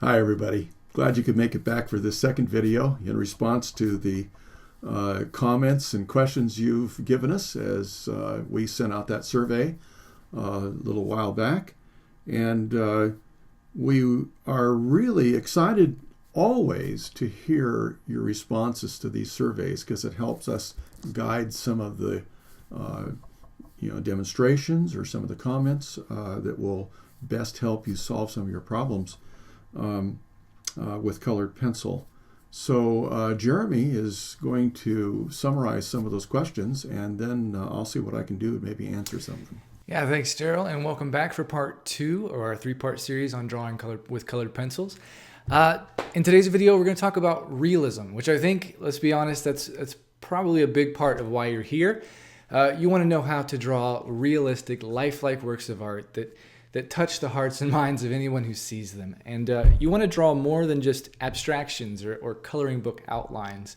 Hi everybody. Glad you could make it back for this second video in response to the comments and questions you've given us as we sent out that survey a little while back. And we are really excited always to hear your responses to these surveys because it helps us guide some of the demonstrations or some of the comments that will best help you solve some of your problems with colored pencil. So Jeremy is going to summarize some of those questions, and then I'll see what I can do to maybe answer some of them. Yeah, thanks, Daryl, and welcome back for part 2 of our 3-part series on drawing with colored pencils. In today's video, we're going to talk about realism, which I think, let's be honest, that's probably a big part of why you're here. You want to know how to draw realistic, lifelike works of art that touch the hearts and minds of anyone who sees them. And you want to draw more than just abstractions or coloring book outlines.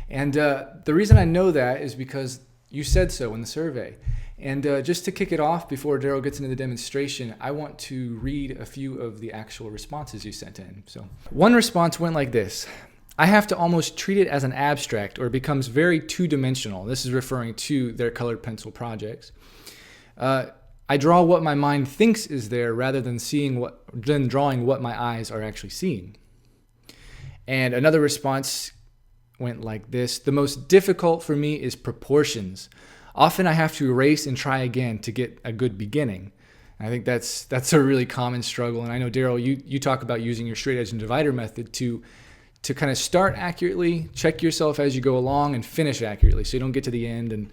And the reason I know that is because you said so in the survey. And just to kick it off before Daryl gets into the demonstration, I want to read a few of the actual responses you sent in. So one response went like this: I have to almost treat it as an abstract or it becomes very two-dimensional. This is referring to their colored pencil projects. I draw what my mind thinks is there rather than drawing what my eyes are actually seeing. And another response went like this: the most difficult for me is proportions. Often I have to erase and try again to get a good beginning. And I think that's a really common struggle. And I know, Daryl, you talk about using your straight edge and divider method to kind of start accurately, check yourself as you go along, and finish accurately so you don't get to the end and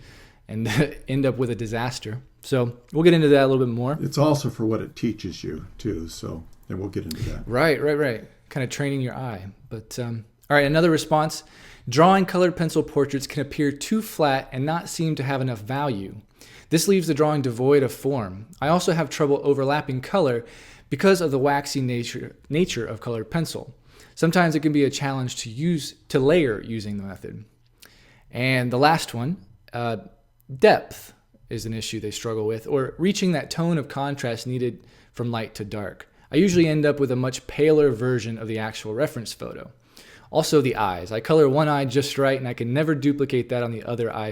end up with a disaster. So we'll get into that a little bit more. It's also for what it teaches you too, so then we'll get into that. Right. Kind of training your eye. But all right, another response: drawing colored pencil portraits can appear too flat and not seem to have enough value. This leaves the drawing devoid of form. I also have trouble overlapping color because of the waxy nature of colored pencil. Sometimes it can be a challenge to layer using the method. And the last one, depth is an issue they struggle with, or reaching that tone of contrast needed from light to dark. I usually end up with a much paler version of the actual reference photo. Also the eyes. I color one eye just right, and I can never duplicate that on the other eye.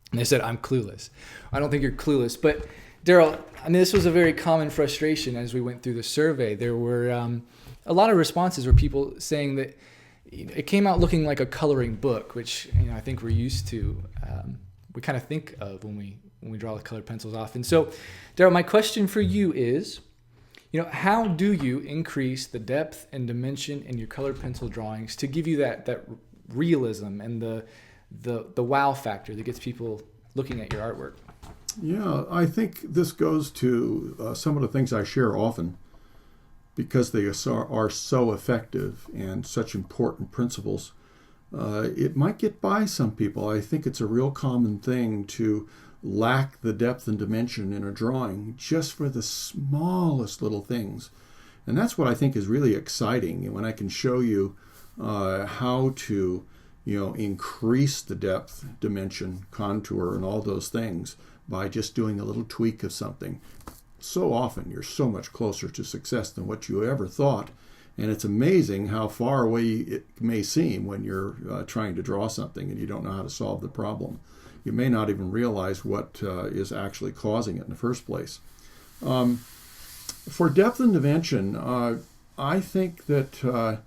And they said, I'm clueless. I don't think you're clueless. But Daryl, I mean, this was a very common frustration as we went through the survey. There were a lot of responses were people saying that it came out looking like a coloring book, which I think we're used to. We kind of think of when we draw with colored pencils often. So, Daryl, my question for you is, how do you increase the depth and dimension in your colored pencil drawings to give you that realism and the wow factor that gets people looking at your artwork? Yeah, I think this goes to some of the things I share often because they are so effective and such important principles. It might get by some people. I think it's a real common thing to lack the depth and dimension in a drawing just for the smallest little things. And that's what I think is really exciting when I can show you how to increase the depth, dimension, contour, and all those things by just doing a little tweak of something. So often you're so much closer to success than what you ever thought. And it's amazing how far away it may seem when you're trying to draw something and you don't know how to solve the problem. You may not even realize what is actually causing it in the first place. For depth and dimension, I think that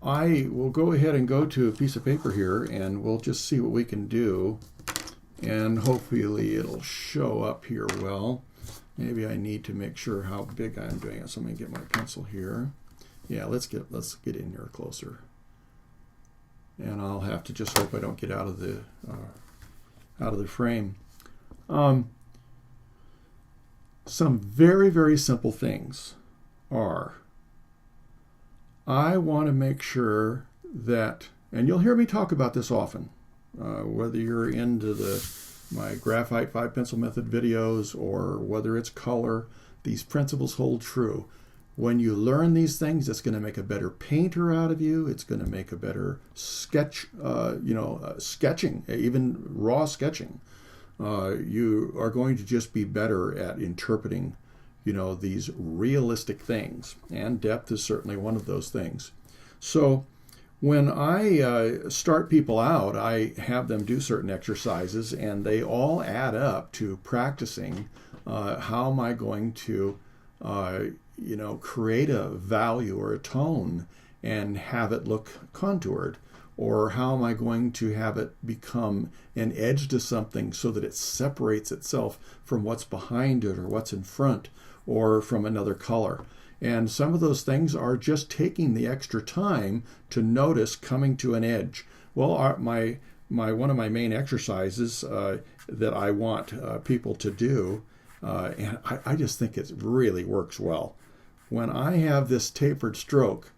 I will go ahead and go to a piece of paper here and we'll just see what we can do. And hopefully it'll show up here well. Maybe I need to make sure how big I'm doing it. So I'm going to get my pencil here. Yeah, let's get in here closer. And I'll have to just hope I don't get out of the frame. Some very, very simple things are, I want to make sure that, and you'll hear me talk about this often, whether you're into my graphite 5-pencil method videos or whether it's color, these principles hold true. When you learn these things, it's going to make a better painter out of you. It's going to make a better sketching, even raw sketching. You are going to just be better at interpreting these realistic things. And depth is certainly one of those things. So when I start people out, I have them do certain exercises, and they all add up to practicing how am I going to, create a value or a tone and have it look contoured, or how am I going to have it become an edge to something so that it separates itself from what's behind it or what's in front or from another color. And some of those things are just taking the extra time to notice coming to an edge. Well, one of my main exercises that I want people to do, and I just think it really works well. When I have this tapered stroke,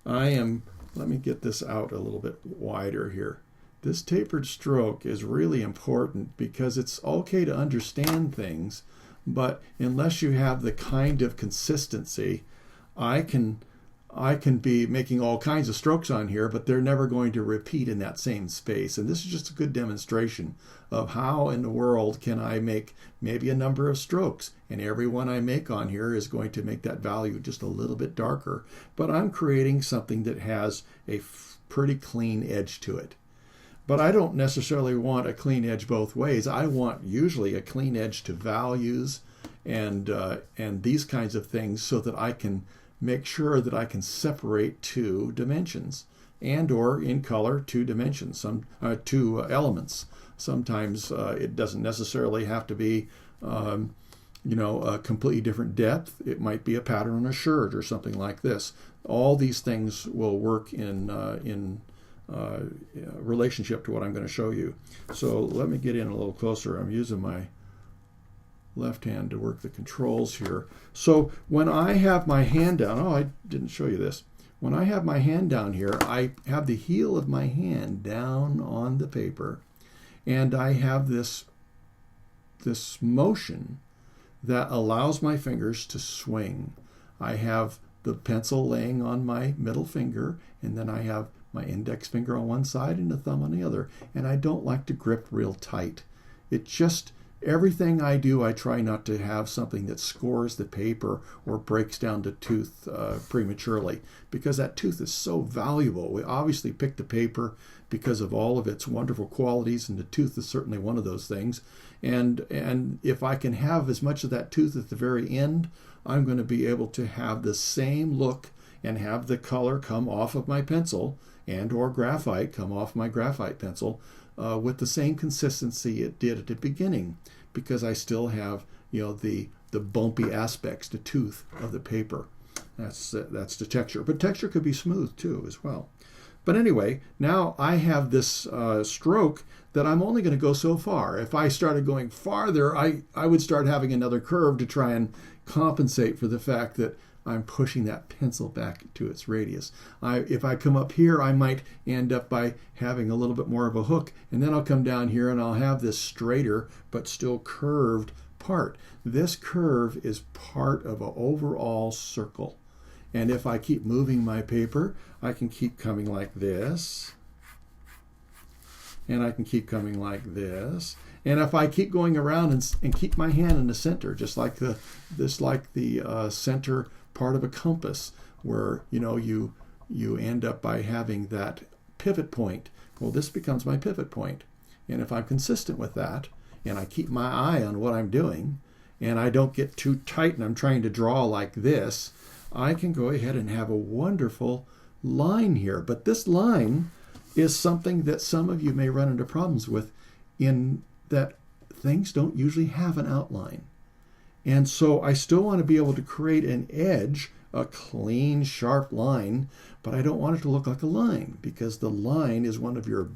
let me get this out a little bit wider here. This tapered stroke is really important because it's okay to understand things, but unless you have the kind of consistency, I can be making all kinds of strokes on here, but they're never going to repeat in that same space. And this is just a good demonstration of how in the world can I make maybe a number of strokes, and every one I make on here is going to make that value just a little bit darker, but I'm creating something that has a pretty clean edge to it. But I don't necessarily want a clean edge both ways. I want usually a clean edge to values and these kinds of things so that I can make sure that I can separate two dimensions, and or in color two dimensions, two elements. Sometimes it doesn't necessarily have to be a completely different depth. It might be a pattern on a shirt or something like this. All these things will work in relationship to what I'm going to show you. So let me get in a little closer. I'm using my left hand to work the controls here. So when I have my hand down, I didn't show you this. When I have my hand down here, I have the heel of my hand down on the paper, and I have this motion that allows my fingers to swing. I have the pencil laying on my middle finger, and then I have my index finger on one side and the thumb on the other. And I don't like to grip real tight. Everything I do, I try not to have something that scores the paper or breaks down the tooth prematurely, because that tooth is so valuable. We obviously pick the paper because of all of its wonderful qualities, and the tooth is certainly one of those things. And if I can have as much of that tooth at the very end, I'm going to be able to have the same look and have the color come off of my pencil and or graphite come off my graphite pencil with the same consistency it did at the beginning, because I still have the bumpy aspects, the tooth of the paper. That's the texture. But texture could be smooth too as well. But anyway, now I have this stroke that I'm only going to go so far. If I started going farther, I would start having another curve to try and compensate for the fact that I'm pushing that pencil back to its radius. If I come up here, I might end up by having a little bit more of a hook, and then I'll come down here and I'll have this straighter but still curved part. This curve is part of an overall circle. And if I keep moving my paper, I can keep coming like this, and I can keep coming like this. And if I keep going around and keep my hand in the center, just like the center part of a compass, where you end up by having that pivot point. Well, this becomes my pivot point. And if I'm consistent with that, and I keep my eye on what I'm doing, and I don't get too tight and I'm trying to draw like this, I can go ahead and have a wonderful line here. But this line is something that some of you may run into problems with, in that things don't usually have an outline. And so I still want to be able to create an edge, a clean, sharp line, but I don't want it to look like a line, because the line is one of your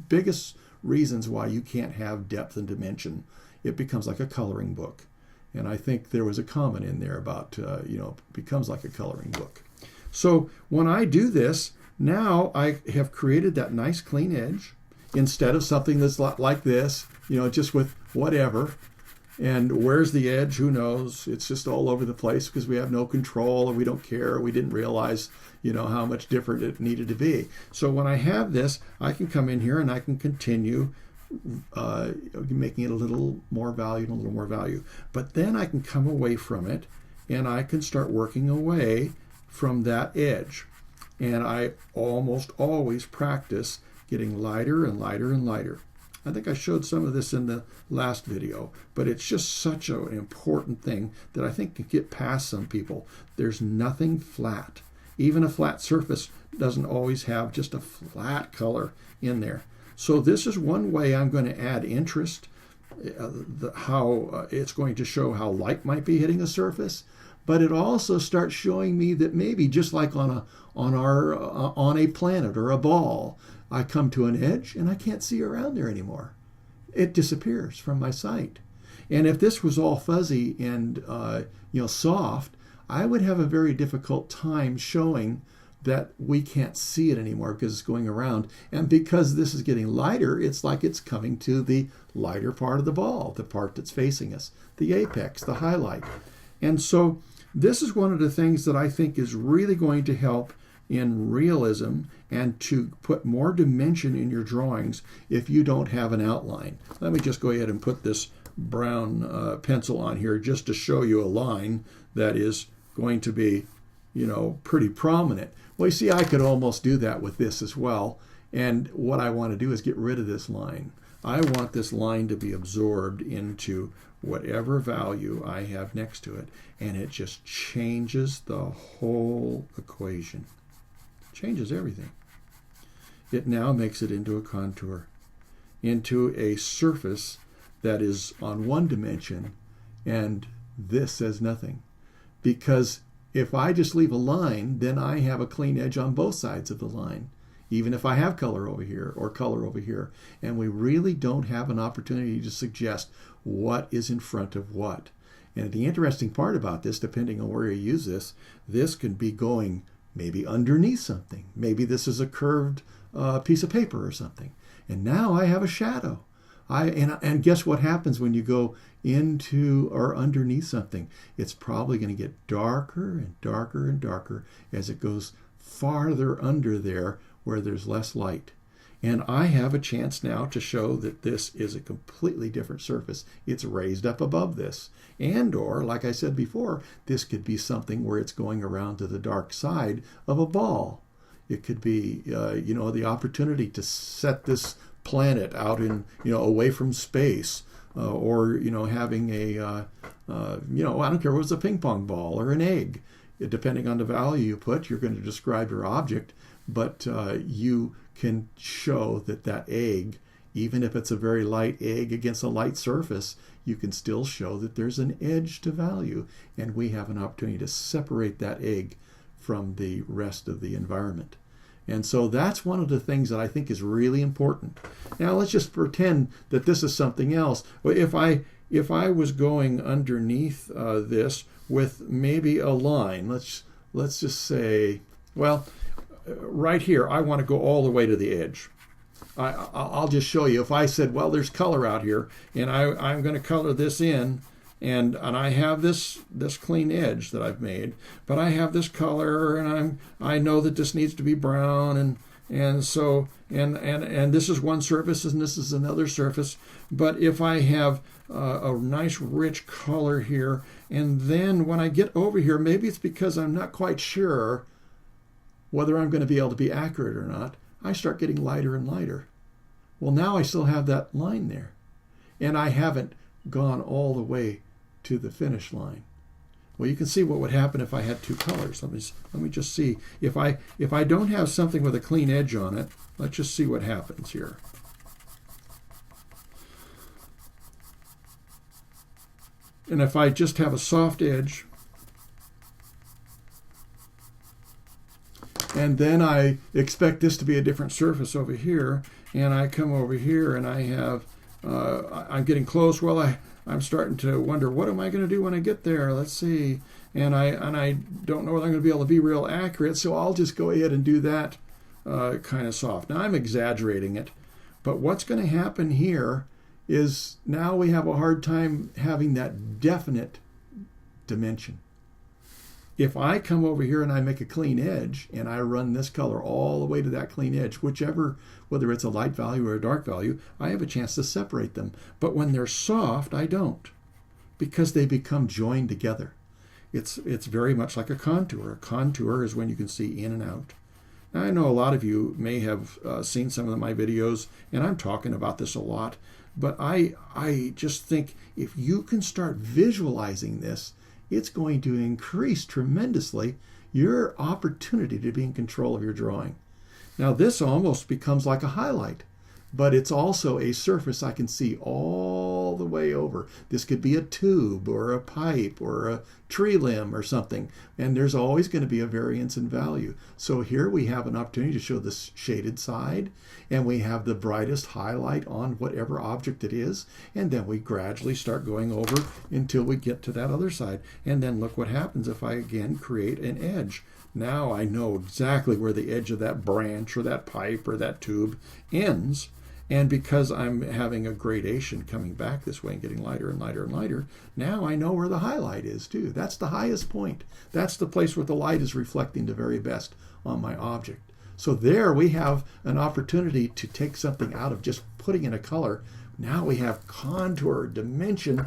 biggest reasons why you can't have depth and dimension. It becomes like a coloring book. And I think there was a comment in there about, becomes like a coloring book. So when I do this, now I have created that nice clean edge instead of something that's like this, just with whatever. And where's the edge? Who knows? It's just all over the place because we have no control, or we don't care. We didn't realize, how much different it needed to be. So when I have this, I can come in here and I can continue making it a little more value and a little more value. But then I can come away from it and I can start working away from that edge. And I almost always practice getting lighter and lighter and lighter. I think I showed some of this in the last video, but it's just such an important thing that I think can get past some people. There's nothing flat. Even a flat surface doesn't always have just a flat color in there. So this is one way I'm going to add interest, how it's going to show how light might be hitting a surface, but it also starts showing me that maybe just like on a planet or a ball, I come to an edge and I can't see around there anymore. It disappears from my sight. And if this was all fuzzy and soft, I would have a very difficult time showing that we can't see it anymore because it's going around. And because this is getting lighter, it's like it's coming to the lighter part of the ball, the part that's facing us, the apex, the highlight. And so this is one of the things that I think is really going to help in realism and to put more dimension in your drawings if you don't have an outline. Let me just go ahead and put this brown pencil on here just to show you a line that is going to be, pretty prominent. Well, you see, I could almost do that with this as well. And what I want to do is get rid of this line. I want this line to be absorbed into whatever value I have next to it. And it just changes the whole equation. Changes everything. It now makes it into a contour, into a surface that is on one dimension, and this says nothing. Because if I just leave a line, then I have a clean edge on both sides of the line, even if I have color over here or color over here. And we really don't have an opportunity to suggest what is in front of what. And the interesting part about this, depending on where you use this can be going maybe underneath something. Maybe this is a curved piece of paper or something. And now I have a shadow. And guess what happens when you go into or underneath something? It's probably going to get darker and darker and darker as it goes farther under there where there's less light. And I have a chance now to show that this is a completely different surface. It's raised up above this. And or, like I said before, this could be something where it's going around to the dark side of a ball. It could be, the opportunity to set this planet out in, away from space, or, having a, I don't care if it's a ping pong ball or an egg. Depending on the value you put, you're going to describe your object, but you can show that egg, even if it's a very light egg against a light surface, you can still show that there's an edge to value, and we have an opportunity to separate that egg from the rest of the environment. And so that's one of the things that I think is really important. Now let's just pretend that this is something else. If I was going underneath this with maybe a line, let's just say, well, right here, I want to go all the way to the edge. I'll just show you. If I said, well, there's color out here, and I'm going to color this in, and I have this clean edge that I've made, but I have this color, and I know that this needs to be brown, and so this is one surface and this is another surface. But if I have a nice rich color here, and then when I get over here, maybe it's because I'm not quite sure whether I'm going to be able to be accurate or not, I start getting lighter and lighter. Well, now I still have that line there, and I haven't gone all the way to the finish line. Well, you can see what would happen if I had two colors. Let me just see. If I don't have something with a clean edge on it, let's just see what happens here. And if I just have a soft edge, and then I expect this to be a different surface over here, and I come over here and I have, I'm getting close. Well, I'm starting to wonder, what am I going to do when I get there? Let's see. And I don't know whether I'm going to be able to be real accurate, so I'll just go ahead and do that kind of soft. Now I'm exaggerating it, but what's going to happen here is now we have a hard time having that definite dimension. If I come over here and I make a clean edge and I run this color all the way to that clean edge, whether it's a light value or a dark value, I have a chance to separate them. But when they're soft, I don't, because they become joined together. It's very much like a contour. A contour is when you can see in and out. Now, I know a lot of you may have seen some of my videos, and I'm talking about this a lot, but I just think if you can start visualizing this, it's going to increase tremendously your opportunity to be in control of your drawing. Now, this almost becomes like a highlight, but it's also a surface I can see all the way over. This could be a tube or a pipe or a tree limb or something, and there's always going to be a variance in value. So here we have an opportunity to show the shaded side, and we have the brightest highlight on whatever object it is, and then we gradually start going over until we get to that other side. And then look what happens if I again create an edge. Now I know exactly where the edge of that branch or that pipe or that tube ends. And because I'm having a gradation coming back this way and getting lighter and lighter and lighter, now I know where the highlight is too. That's the highest point. That's the place where the light is reflecting the very best on my object. So there we have an opportunity to take something out of just putting in a color. Now we have contour, dimension,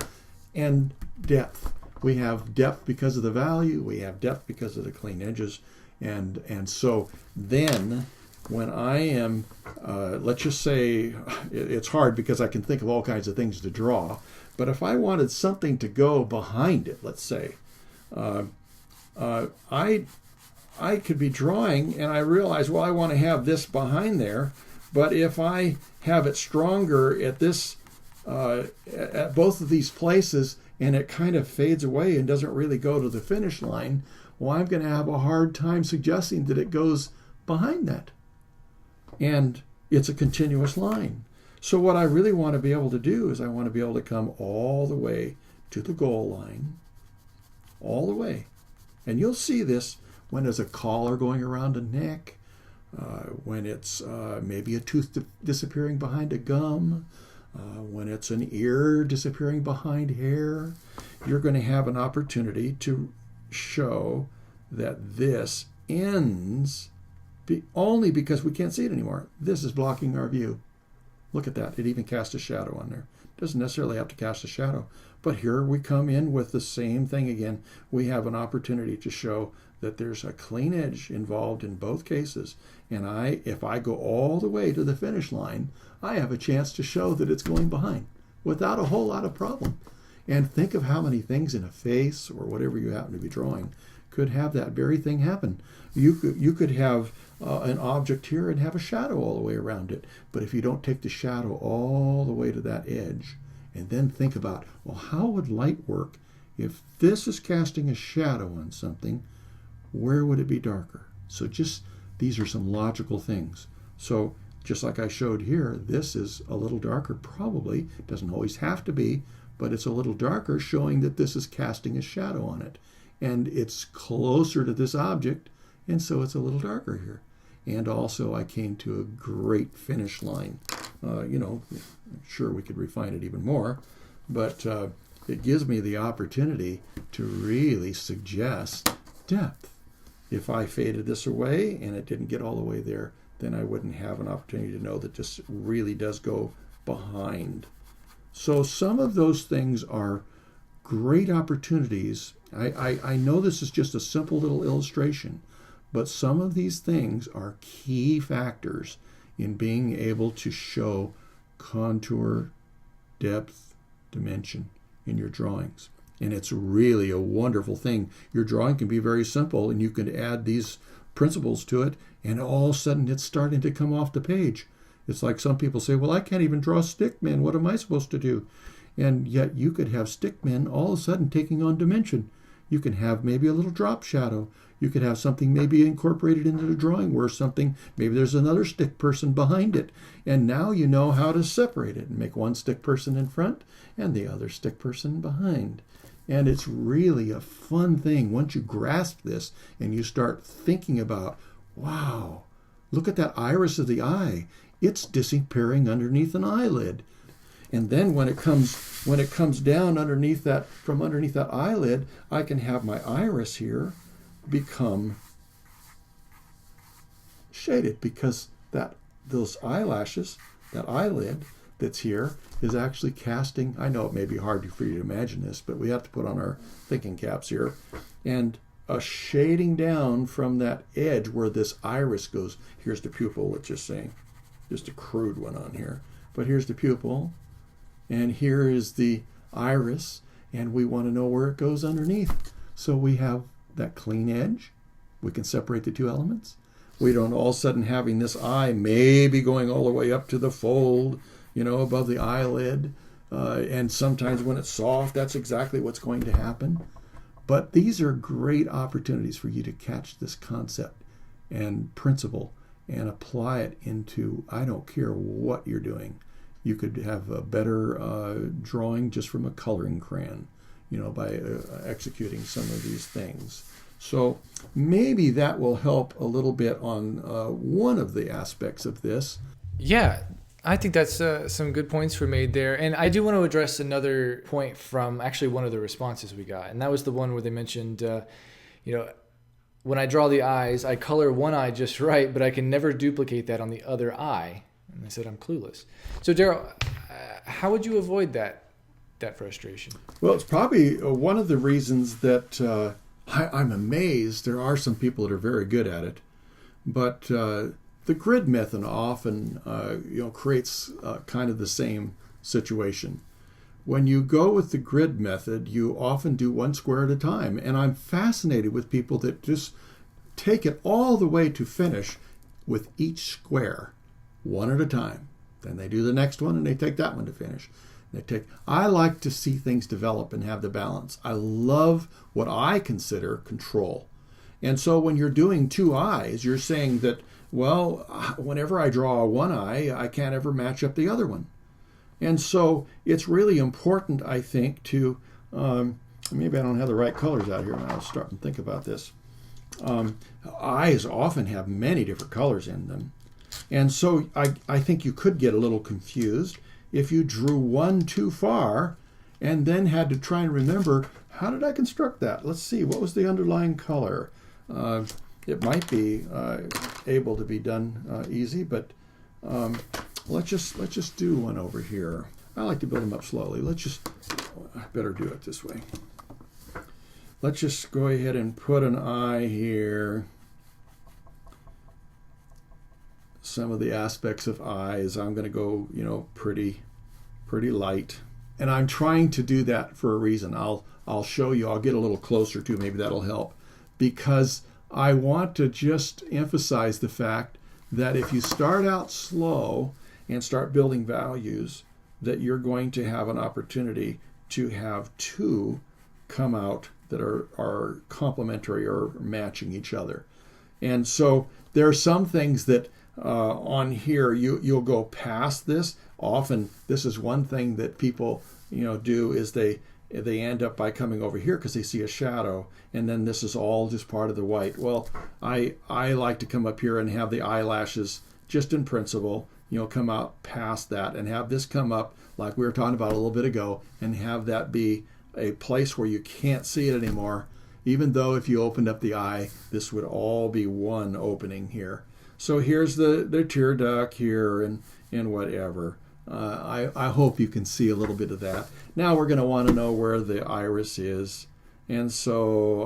and depth. We have depth because of the value. We have depth because of the clean edges. And so then when I am, let's just say, it's hard because I can think of all kinds of things to draw, but if I wanted something to go behind it, let's say, I could be drawing and I realize, well, I want to have this behind there, but if I have it stronger at this, at both of these places, and it kind of fades away and doesn't really go to the finish line, well, I'm going to have a hard time suggesting that it goes behind that. And it's a continuous line. So what I really want to be able to do is I want to be able to come all the way to the goal line, all the way. And you'll see this when there's a collar going around a neck, when it's maybe a tooth disappearing behind a gum, when it's an ear disappearing behind hair. You're going to have an opportunity to show that this ends only because we can't see it anymore. This is blocking our view. Look at that. It even casts a shadow on there. It doesn't necessarily have to cast a shadow. But here we come in with the same thing again. We have an opportunity to show that there's a clean edge involved in both cases. And if I go all the way to the finish line, I have a chance to show that it's going behind without a whole lot of problem. And think of how many things in a face or whatever you happen to be drawing could have that very thing happen. You could have an object here and have a shadow all the way around it. But if you don't take the shadow all the way to that edge and then think about, well, how would light work if this is casting a shadow on something? Where would it be darker? So just these are some logical things. So just like I showed here, this is a little darker probably. It doesn't always have to be, but it's a little darker, showing that this is casting a shadow on it. And it's closer to this object, and so it's a little darker here. And also I came to a great finish line. Sure, we could refine it even more, but it gives me the opportunity to really suggest depth. If I faded this away and it didn't get all the way there, then I wouldn't have an opportunity to know that this really does go behind. So some of those things are great opportunities. I know this is just a simple little illustration, but some of these things are key factors in being able to show contour, depth, dimension in your drawings. And it's really a wonderful thing. Your drawing can be very simple, and you can add these principles to it, and all of a sudden it's starting to come off the page. It's like some people say, well, I can't even draw stickmen. What am I supposed to do? And yet you could have stickmen all of a sudden taking on dimension. You can have maybe a little drop shadow. You could have something maybe incorporated into the drawing where something, maybe there's another stick person behind it. And now you know how to separate it and make one stick person in front and the other stick person behind. And it's really a fun thing once you grasp this and you start thinking about, wow, look at that iris of the eye. It's disappearing underneath an eyelid. And then when it comes down underneath that, from underneath that eyelid, I can have my iris here become shaded because those eyelashes, that eyelid, that's here is actually casting, I know it may be hard for you to imagine this, but we have to put on our thinking caps here, and a shading down from that edge where this iris goes. Here's the pupil, let's just say. Just a crude one on here. But here's the pupil, and here is the iris, and we want to know where it goes underneath. So we have that clean edge. We can separate the two elements. We don't all of a sudden having this eye maybe going all the way up to the fold, above the eyelid. And sometimes when it's soft, that's exactly what's going to happen. But these are great opportunities for you to catch this concept and principle and apply it into, I don't care what you're doing. You could have a better drawing just from a coloring crayon, by executing some of these things. So maybe that will help a little bit on one of the aspects of this. Yeah, I think that's some good points were made there. And I do want to address another point from actually one of the responses we got. And that was the one where they mentioned, when I draw the eyes, I color one eye just right, but I can never duplicate that on the other eye. And I said, I'm clueless. So Daryl, how would you avoid that frustration? Well, it's probably one of the reasons that I'm amazed. There are some people that are very good at it, but the grid method often creates kind of the same situation. When you go with the grid method, you often do one square at a time, and I'm fascinated with people that just take it all the way to finish with each square, one at a time. Then they do the next one, and they take that one to finish. I like to see things develop and have the balance. I love what I consider control. And so when you're doing two eyes, you're saying that, well, whenever I draw one eye, I can't ever match up the other one. And so it's really important, I think, to, maybe I don't have the right colors out here. I'll start and think about this. Eyes often have many different colors in them. And so I think you could get a little confused if you drew one too far and then had to try and remember, how did I construct that? Let's see, what was the underlying color? It might be able to be done easy, but let's just do one over here. I like to build them up slowly. I better do it this way. Let's just go ahead and put an eye here. Some of the aspects of eyes, I'm going to go, pretty light. And I'm trying to do that for a reason. I'll show you. I'll get a little closer to, maybe that'll help. Because I want to just emphasize the fact that if you start out slow and start building values, that you're going to have an opportunity to have two come out that are complementary or matching each other. And so there are some things that on here you'll go past this. Often this is one thing that people do is they end up by coming over here because they see a shadow, and then this is all just part of the white. Well, I like to come up here and have the eyelashes just in principle come out past that and have this come up like we were talking about a little bit ago, and have that be a place where you can't see it anymore, even though if you opened up the eye, this would all be one opening here. So here's the tear duct here and whatever. I hope you can see a little bit of that. Now we're going to want to know where the iris is. And so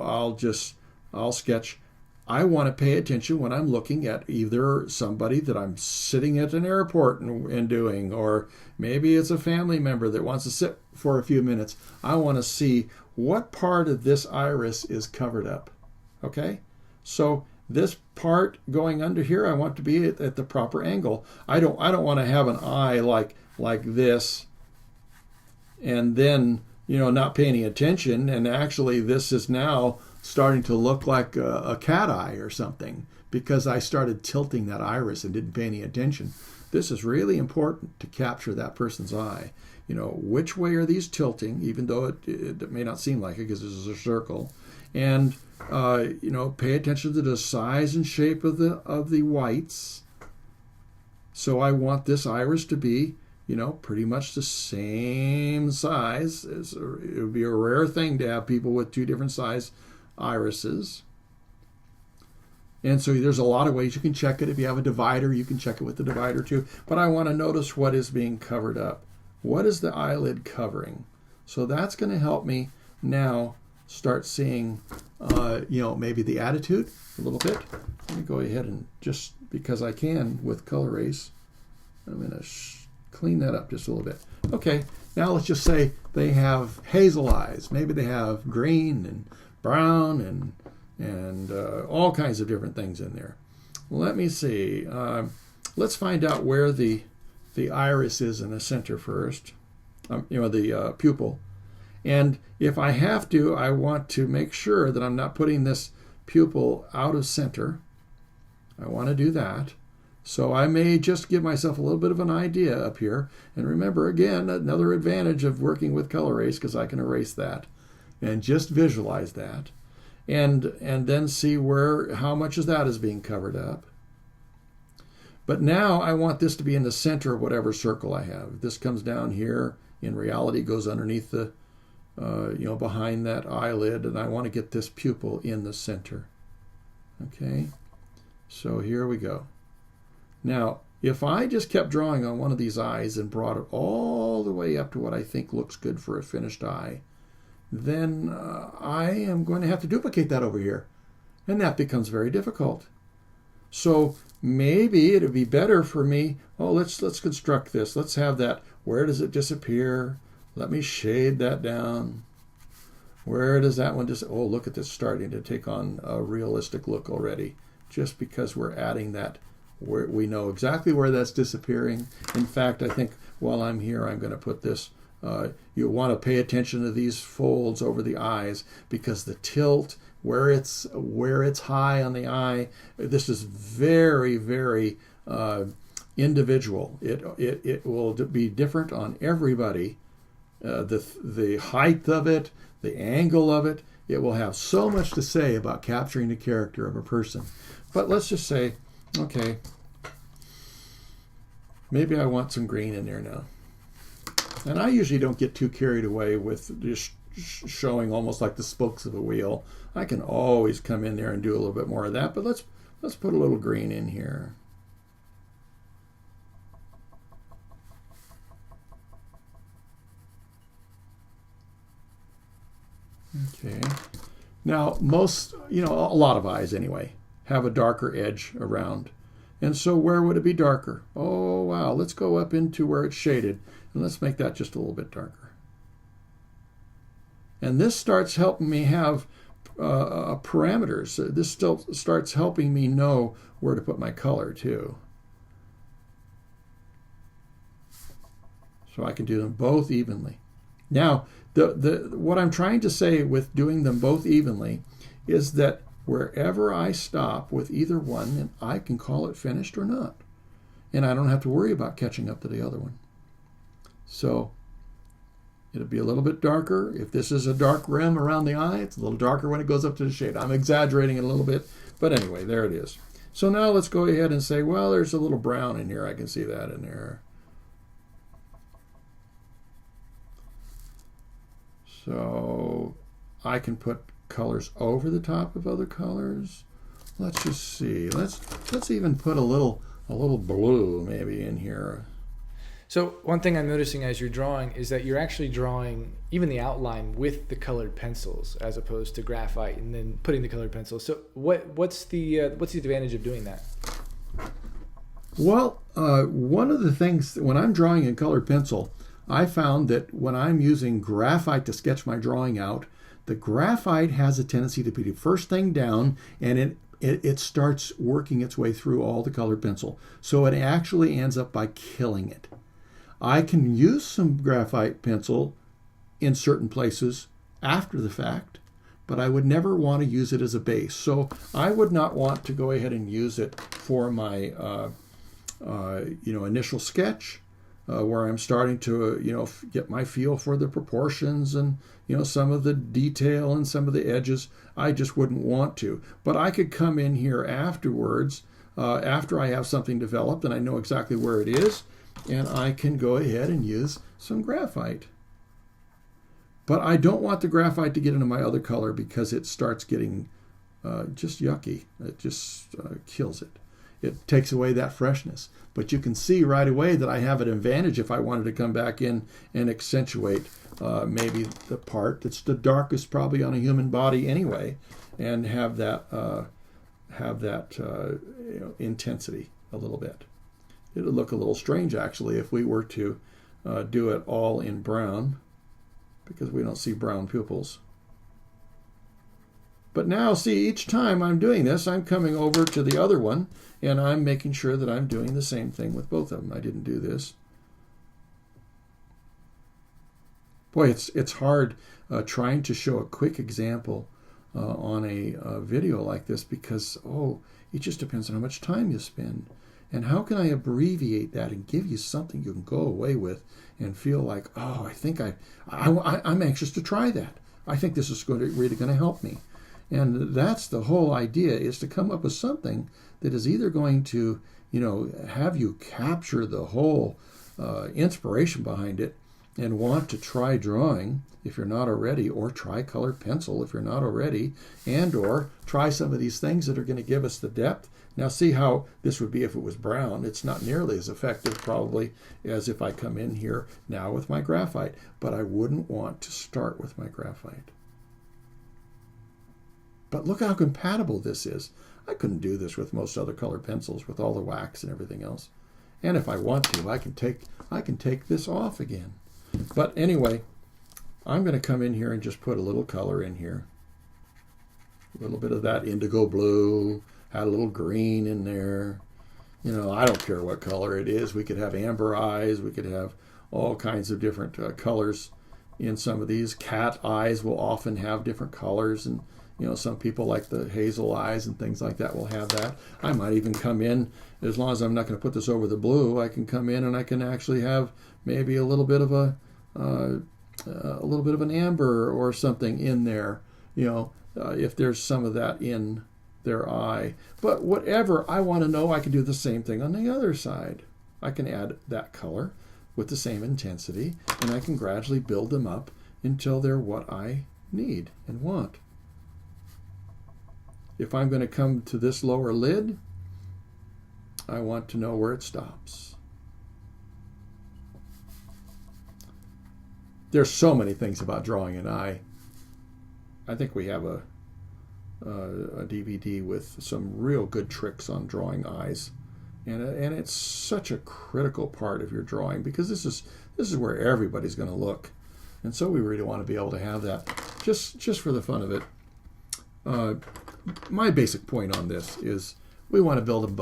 I'll sketch. I want to pay attention when I'm looking at either somebody that I'm sitting at an airport and doing, or maybe it's a family member that wants to sit for a few minutes. I want to see what part of this iris is covered up. Okay? So this part going under here, I want to be at the proper angle. I don't want to have an eye like this and then not pay any attention, and actually this is now starting to look like a cat eye or something because I started tilting that iris and didn't pay any attention. This is really important to capture that person's eye. Which way are these tilting, even though it may not seem like it because this is a circle. And pay attention to the size and shape of the whites. So I want this iris to be, pretty much the same size. It would be a rare thing to have people with two different size irises. And so there's a lot of ways you can check it. If you have a divider, you can check it with the divider too. But I want to notice what is being covered up. What is the eyelid covering? So that's going to help me now start seeing, maybe the attitude a little bit. Let me go ahead and just, because I can with color erase, I'm going to clean that up just a little bit. Okay, now let's just say they have hazel eyes. Maybe they have green and brown and all kinds of different things in there. Let me see. Let's find out where the iris is in the center first, the pupil. And if I have to, I want to make sure that I'm not putting this pupil out of center. I want to do that. So I may just give myself a little bit of an idea up here. And remember, again, another advantage of working with color erase, because I can erase that and just visualize that. And then see how much of that is being covered up. But now I want this to be in the center of whatever circle I have. This comes down here. In reality, it goes underneath the, behind that eyelid, and I want to get this pupil in the center. Okay, so here we go. Now, if I just kept drawing on one of these eyes and brought it all the way up to what I think looks good for a finished eye, then I am going to have to duplicate that over here. And that becomes very difficult. So maybe it would be better for me, let's construct this. Let's have that. Where does it disappear? Let me shade that down. Where does that one just, look at this starting to take on a realistic look already. Just because we're adding that, we know exactly where that's disappearing. In fact, I think while I'm here, I'm going to put this. You want to pay attention to these folds over the eyes, because the tilt, where it's high on the eye, this is very, very individual. It will be different on everybody. The height of it, the angle of it, it will have so much to say about capturing the character of a person. But let's just say, okay, maybe I want some green in there now. And I usually don't get too carried away with just showing almost like the spokes of a wheel. I can always come in there and do a little bit more of that, but let's put a little green in here. Okay. Now, most, a lot of eyes anyway, have a darker edge around. And so where would it be darker? Oh, wow. Let's go up into where it's shaded, and let's make that just a little bit darker. And this starts helping me have parameters. This still starts helping me know where to put my color too. So I can do them both evenly. Now, what I'm trying to say with doing them both evenly is that wherever I stop with either one, then I can call it finished or not. And I don't have to worry about catching up to the other one. So it'll be a little bit darker. If this is a dark rim around the eye, it's a little darker when it goes up to the shade. I'm exaggerating it a little bit, but anyway, there it is. So now let's go ahead and say, well, there's a little brown in here. I can see that in there. So I can put colors over the top of other colors. Let's just see. Let's even put a little blue maybe in here. So one thing I'm noticing as you're drawing is that you're actually drawing even the outline with the colored pencils as opposed to graphite and then putting the colored pencils. So what's the advantage of doing that? Well, one of the things when I'm drawing in colored pencil, I found that when I'm using graphite to sketch my drawing out, the graphite has a tendency to be the first thing down, and it starts working its way through all the colored pencil. So it actually ends up by killing it. I can use some graphite pencil in certain places after the fact, but I would never want to use it as a base. So I would not want to go ahead and use it for my initial sketch, where I'm starting to get my feel for the proportions and some of the detail and some of the edges. I just wouldn't want to. But I could come in here afterwards, after I have something developed and I know exactly where it is, and I can go ahead and use some graphite. But I don't want the graphite to get into my other color because it starts getting just yucky. It just kills it. It takes away that freshness. But you can see right away that I have an advantage if I wanted to come back in and accentuate maybe the part that's the darkest probably on a human body anyway, and have that intensity a little bit. It would look a little strange actually if we were to do it all in brown, because we don't see brown pupils. But now, see, each time I'm doing this, I'm coming over to the other one, and I'm making sure that I'm doing the same thing with both of them. I didn't do this. Boy, it's hard trying to show a quick example on a video like this, because, it just depends on how much time you spend. And how can I abbreviate that and give you something you can go away with and feel like, I think I'm anxious to try that. I think this is really going to help me. And that's the whole idea, is to come up with something that is either going to, have you capture the whole inspiration behind it and want to try drawing if you're not already, or try colored pencil if you're not already, and or try some of these things that are going to give us the depth. Now see how this would be if it was brown. It's not nearly as effective probably as if I come in here now with my graphite, but I wouldn't want to start with my graphite. But look how compatible this is. I couldn't do this with most other colored pencils with all the wax and everything else. And if I want to, I can take this off again. But anyway, I'm going to come in here and just put a little color in here. A little bit of that indigo blue, had a little green in there. I don't care what color it is. We could have amber eyes. We could have all kinds of different colors in some of these. Cat eyes will often have different colors, and some people like the hazel eyes and things like that will have that. I might even come in, as long as I'm not going to put this over the blue, I can come in and I can actually have maybe a little bit of an amber or something in there, if there's some of that in their eye. But whatever I want to know, I can do the same thing on the other side. I can add that color with the same intensity, and I can gradually build them up until they're what I need and want. If I'm going to come to this lower lid, I want to know where it stops. There's so many things about drawing an eye. I think we have a DVD with some real good tricks on drawing eyes, and it's such a critical part of your drawing, because this is where everybody's going to look, and so we really want to be able to have that just for the fun of it. My basic point on this is we want to build them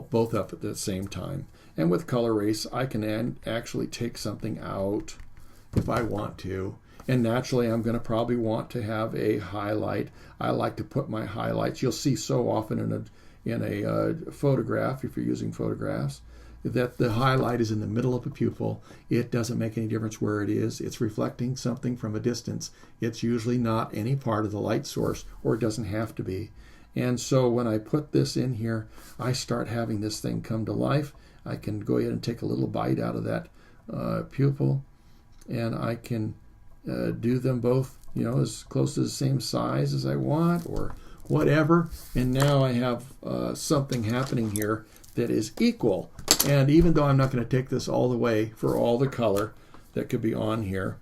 both up at the same time. And with color erase, I can actually take something out if I want to. And naturally, I'm going to probably want to have a highlight. I like to put my highlights. You'll see so often in a photograph, if you're using photographs, that the highlight is in the middle of a pupil. It doesn't make any difference where it is. It's reflecting something from a distance. It's usually not any part of the light source, or it doesn't have to be. And so when I put this in here, I start having this thing come to life. I can go ahead and take a little bite out of that pupil, and I can do them both, as close to the same size as I want, or whatever. And now I have something happening here that is equal. And even though I'm not going to take this all the way for all the color that could be on here,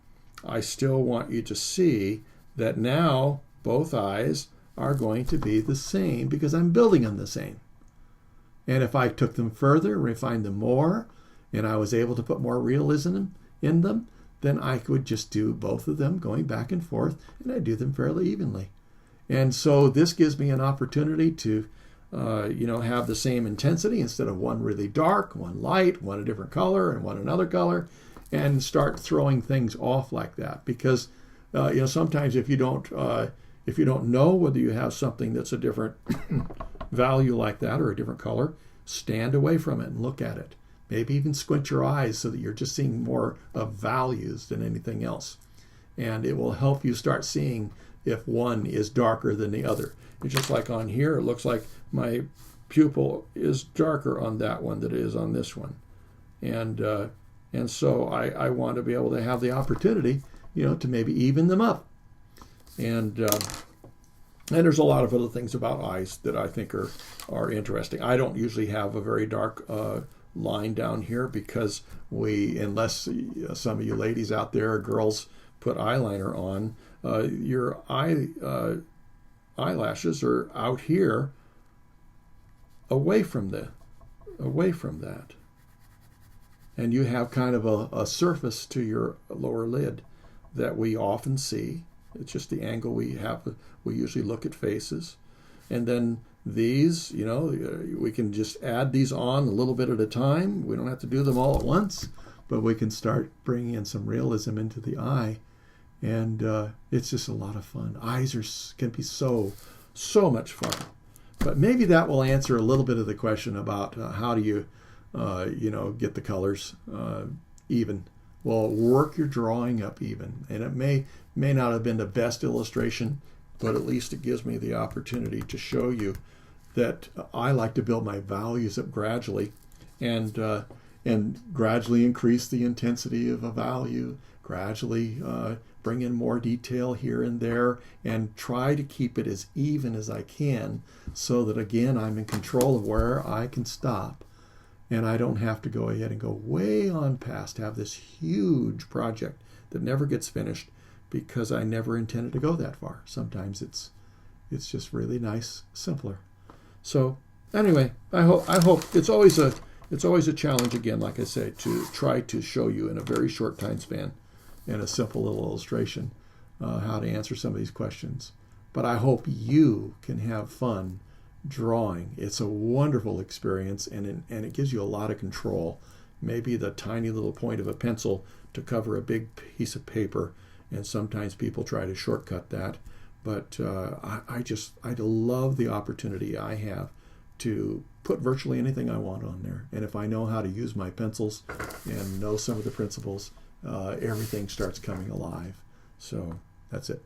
I still want you to see that now both eyes are going to be the same, because I'm building them the same. And if I took them further, refined them more, and I was able to put more realism in them, then I could just do both of them going back and forth, and I do them fairly evenly. And so this gives me an opportunity to have the same intensity instead of one really dark, one light, one a different color, and one another color, and start throwing things off like that. Because sometimes if you don't know whether you have something that's a different value like that or a different color, stand away from it and look at it. Maybe even squint your eyes so that you're just seeing more of values than anything else. And it will help you start seeing if one is darker than the other. It's just like on here, it looks like my pupil is darker on that one than it is on this one. And so I want to be able to have the opportunity, to maybe even them up. And And there's a lot of other things about eyes that I think are interesting. I don't usually have a very dark line down here because unless some of you ladies out there, girls, put eyeliner on, your eyelashes are out here away from that. And you have kind of a surface to your lower lid that we often see. It's just the angle we have. We usually look at faces. And then these, we can just add these on a little bit at a time. We don't have to do them all at once, but we can start bringing in some realism into the eye. And it's just a lot of fun. Eyes can be so much fun. But maybe that will answer a little bit of the question about how do you, get the colors even. Well, work your drawing up even. And it may not have been the best illustration, but at least it gives me the opportunity to show you that I like to build my values up gradually and gradually increase the intensity of a value, gradually bring in more detail here and there, and try to keep it as even as I can so that, again, I'm in control of where I can stop. And I don't have to go ahead and go way on past, have this huge project that never gets finished because I never intended to go that far. Sometimes it's just really nice, simpler. So anyway, I hope it's always a challenge, again, like I say, to try to show you in a very short time span in a simple little illustration how to answer some of these questions. But I hope you can have fun drawing. It's a wonderful experience, and it gives you a lot of control. Maybe the tiny little point of a pencil to cover a big piece of paper, and sometimes people try to shortcut that. But I love the opportunity I have to put virtually anything I want on there. And if I know how to use my pencils and know some of the principles, everything starts coming alive. So that's it.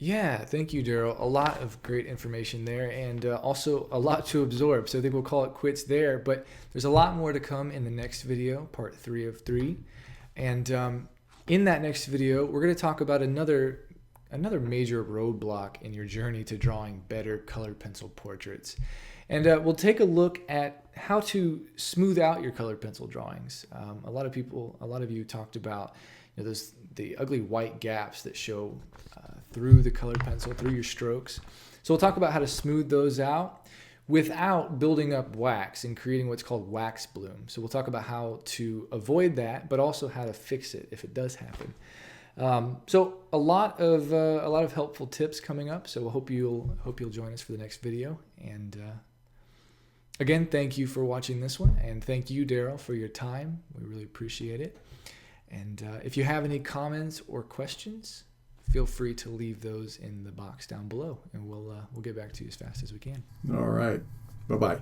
Yeah, thank you, Daryl. A lot of great information there, and also a lot to absorb. So I think we'll call it quits there. But there's a lot more to come in the next video, part 3 of 3. And in that next video, we're going to talk about another major roadblock in your journey to drawing better colored pencil portraits. And we'll take a look at how to smooth out your colored pencil drawings. A lot of you talked about the ugly white gaps that show through the colored pencil, through your strokes. So we'll talk about how to smooth those out without building up wax and creating what's called wax bloom. So we'll talk about how to avoid that, but also how to fix it if it does happen. So a lot of helpful tips coming up. So I hope you'll join us for the next video. And again, thank you for watching this one, and thank you, Daryl, for your time. We really appreciate it. And if you have any comments or questions, feel free to leave those in the box down below, and we'll get back to you as fast as we can. All right. Bye-bye.